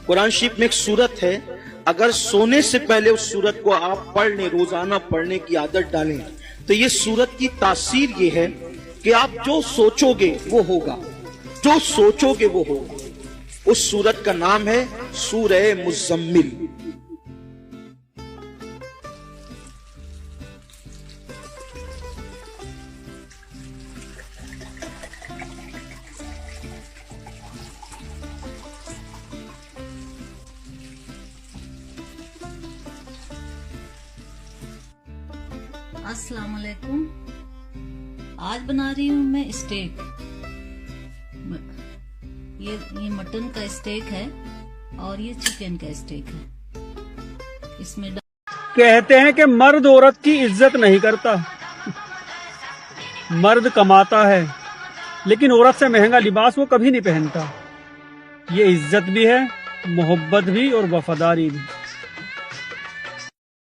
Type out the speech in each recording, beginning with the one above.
قرآن شریف میں ایک سورت ہے، اگر سونے سے پہلے اس سورت کو آپ پڑھ لیں، روزانہ پڑھنے کی عادت ڈالیں، تو یہ سورت کی تاثیر یہ ہے کہ آپ جو سوچو گے وہ ہوگا، جو سوچو گے وہ ہوگا۔ اس سورت کا نام ہے سورہ مزمل۔ السلام علیکم، آج بنا رہی ہوں میں اسٹیک۔ یہ مٹن کا اسٹیک ہے اور یہ چکن کا اسٹیک ہے۔ اس میں کہتے ہیں کہ مرد عورت کی عزت نہیں کرتا، مرد کماتا ہے لیکن عورت سے مہنگا لباس وہ کبھی نہیں پہنتا۔ یہ عزت بھی ہے، محبت بھی اور وفاداری بھی۔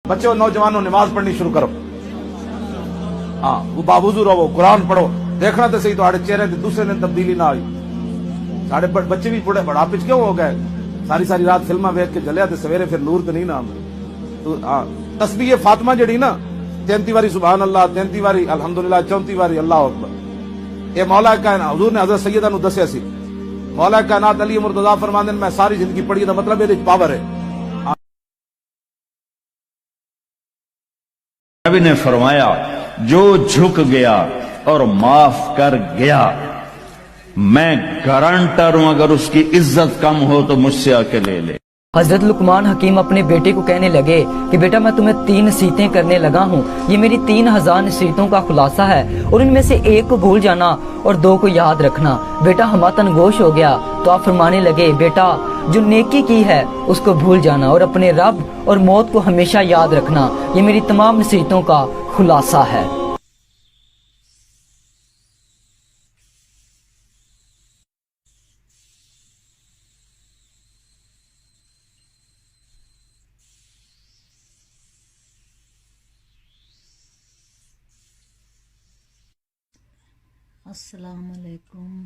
بچوں نوجوانوں نماز پڑھنی شروع کرو، ہاں وہ باوضو رہو، قرآن پڑھو۔ دیکھنا تو صحیح تھوڑے چہرے تے دوسرے دن تبدیلی نہ آئی۔ ساڑھے بچے بھی بڑے بڑھاپے کیوں ہو گئے؟ ساری رات فلماں ویکھ کے جلیا تے سویرے پھر نور تو نہیں نا آمدے۔ تو تسبیح فاطمہ جڑی نا 33 واری سبحان اللہ، 33 واری الحمدللہ، 34 واری اللہ اکبر، یہ مولا کائنات حضور نے حضرت سیدہ نو دسیا سی۔ مولا کائنات علی مرتضیٰ فرماندے میں ساری زندگی پڑھی دا مطلب یہ پاور ہے۔ نبی نے فرمایا جو جھک گیا اور معاف کر گیا، میں گارنٹر ہوں اگر اس کی عزت کم ہو تو مجھ سے آ کے لے لے۔ حضرت لقمان حکیم اپنے بیٹے کو کہنے لگے کہ بیٹا میں تمہیں 3 نصیحتیں کرنے لگا ہوں، یہ میری 3000 نصیحتوں کا خلاصہ ہے، اور ان میں سے ایک کو بھول جانا اور 2 کو یاد رکھنا۔ بیٹا ہماتن گوش ہو گیا تو آپ فرمانے لگے بیٹا جو نیکی کی ہے اس کو بھول جانا اور اپنے رب اور موت کو ہمیشہ یاد رکھنا، یہ میری تمام نصیحتوں کا خلاصہ ہے۔ السلام علیکم۔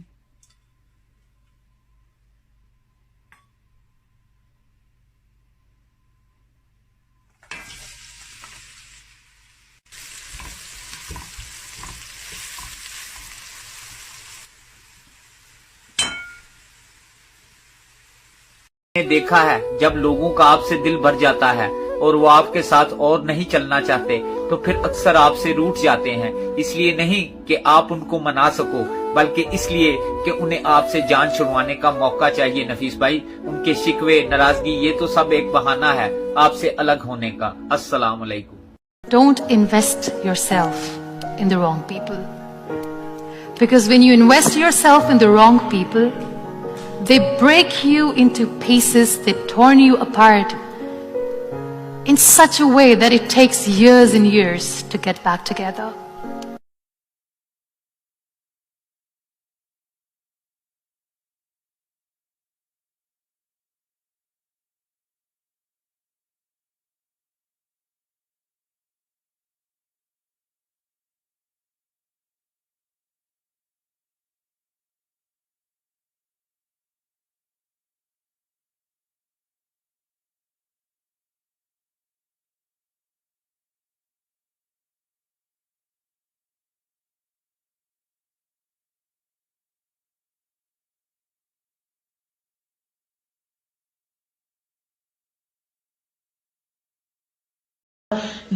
نے دیکھا ہے جب لوگوں کا آپ سے دل بھر جاتا ہے اور وہ آپ کے ساتھ اور نہیں چلنا چاہتے تو پھر اکثر آپ سے روٹھ جاتے ہیں، اس لیے نہیں کہ آپ ان کو منا سکو بلکہ اس لیے کہ انہیں آپ سے جان چھڑوانے کا موقع چاہیے۔ نفیس بھائی، ان کے شکوے ناراضگی یہ تو سب ایک بہانہ ہے آپ سے الگ ہونے کا۔ السلام علیکم۔ Don't invest yourself in the wrong people. Because when you invest yourself in the wrong people, they break you into pieces, they torn you apart in such a way that it takes years and years to get back together.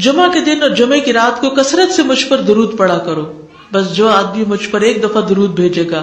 جمعہ کے دن اور جمعے کی رات کو کثرت سے مجھ پر درود پڑا کرو۔ بس جو آدمی مجھ پر 1 دفعہ درود بھیجے گا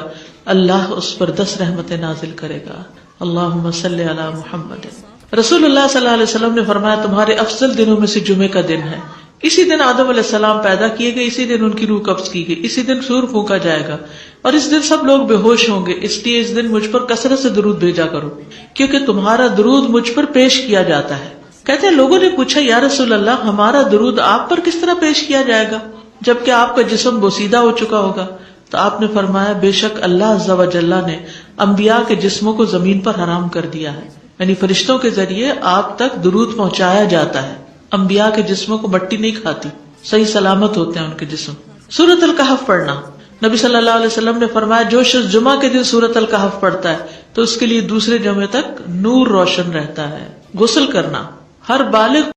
اللہ اس پر 10 رحمتیں نازل کرے گا۔ اللہم صلی علی محمد۔ رسول اللہ صلی اللہ علیہ وسلم نے فرمایا تمہارے افضل دنوں میں سے جمعے کا دن ہے۔ اسی دن آدم علیہ السلام پیدا کیے گئے، اسی دن ان کی روح قبض کی گئی، اسی دن سور پھونکا جائے گا اور اس دن سب لوگ بے ہوش ہوں گے، اس لیے اس دن مجھ پر کثرت سے درود بھیجا کرو کیونکہ تمہارا درود مجھ پر پیش کیا جاتا ہے۔ کہتے ہیں لوگوں نے پوچھا یا رسول اللہ ہمارا درود آپ پر کس طرح پیش کیا جائے گا جبکہ آپ کا جسم بوسیدہ ہو چکا ہوگا؟ تو آپ نے فرمایا بے شک اللہ عز و جل نے انبیاء کے جسموں کو زمین پر حرام کر دیا ہے، یعنی فرشتوں کے ذریعے آپ تک درود پہنچایا جاتا ہے۔ انبیاء کے جسموں کو مٹی نہیں کھاتی، صحیح سلامت ہوتے ہیں ان کے جسم۔ سورۃ الکہف پڑھنا، نبی صلی اللہ علیہ وسلم نے فرمایا جو شخص جمعہ کے دن سورۃ الکہف پڑھتا ہے تو اس کے لیے دوسرے جمعے تک نور روشن رہتا ہے. غسل کرنا ہر بالغ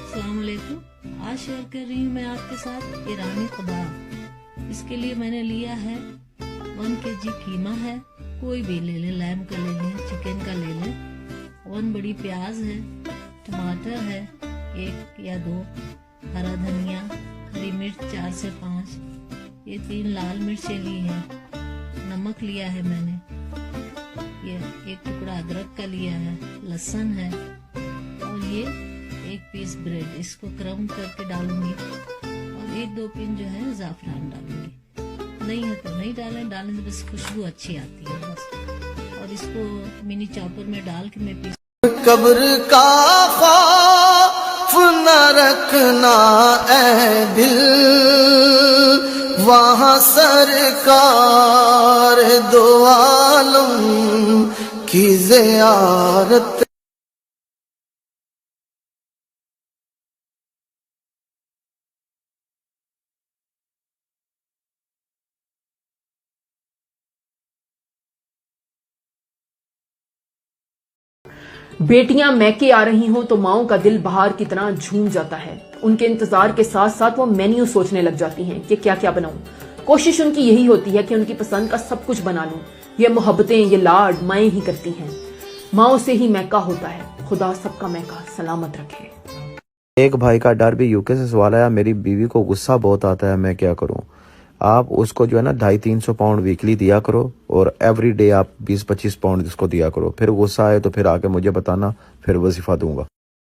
السلام علیکم. آج شیئر کر رہی ہوں میں آپ کے ساتھ ایرانی کباب. اس کے لیے میں نے لیا ہے 1 kg قیمہ ہے, کوئی بھی لے لیں, لیمب کا لے لیں, چکن کا لے لیں. 1 بڑی پیاز ہے, ٹماٹر ہے 1 یا 2, ہرا دھنیا, ہری مرچ 4 سے 5, یہ 3 لال مرچیں لی ہیں, نمک لیا ہے میں نے, یہ 1 ٹکڑا ادرک کا لیا ہے, لہسن ہے, اور یہ 1 پیس بریڈ. اس کو کرم کر کے ڈالوں گی, اور 1-2 پن جو ہے زعفران ڈالوں گی. نہیں ہے تو نہیں ڈالیں, ڈالنے سے بس خوشبو اچھی آتی ہے بس. اور اس کو منی چاپر میں ڈال کے میں پیس. قبر کا خوف نہ رکھنا اے دل, وہاں سرکار دو عالم کی زیارت. بیٹیاں میکے آ رہی ہوں تو ماؤں کا دل بہار کی طرح جھوم جاتا ہے. ان کے انتظار کے ساتھ ساتھ وہ مینیو سوچنے لگ جاتی ہیں کہ کیا کیا بناؤں. کوشش ان کی یہی ہوتی ہے کہ ان کی پسند کا سب کچھ بنا لوں. یہ محبتیں, یہ لاڈ مائیں ہی کرتی ہیں. ماؤں سے ہی میکا ہوتا ہے. خدا سب کا میکا سلامت رکھے. ایک بھائی کا ڈر بھی UK سے سوال آیا, میری بیوی کو غصہ بہت آتا ہے, میں کیا کروں. آپ اس کو جو ہے نا 250-300 پاؤنڈ ویکلی دیا کرو, اور ایوری ڈے آپ 20-25 پاؤنڈ اس کو دیا کرو. پھر غصہ آئے تو پھر آ کے مجھے بتانا, پھر وظیفہ دوں گا.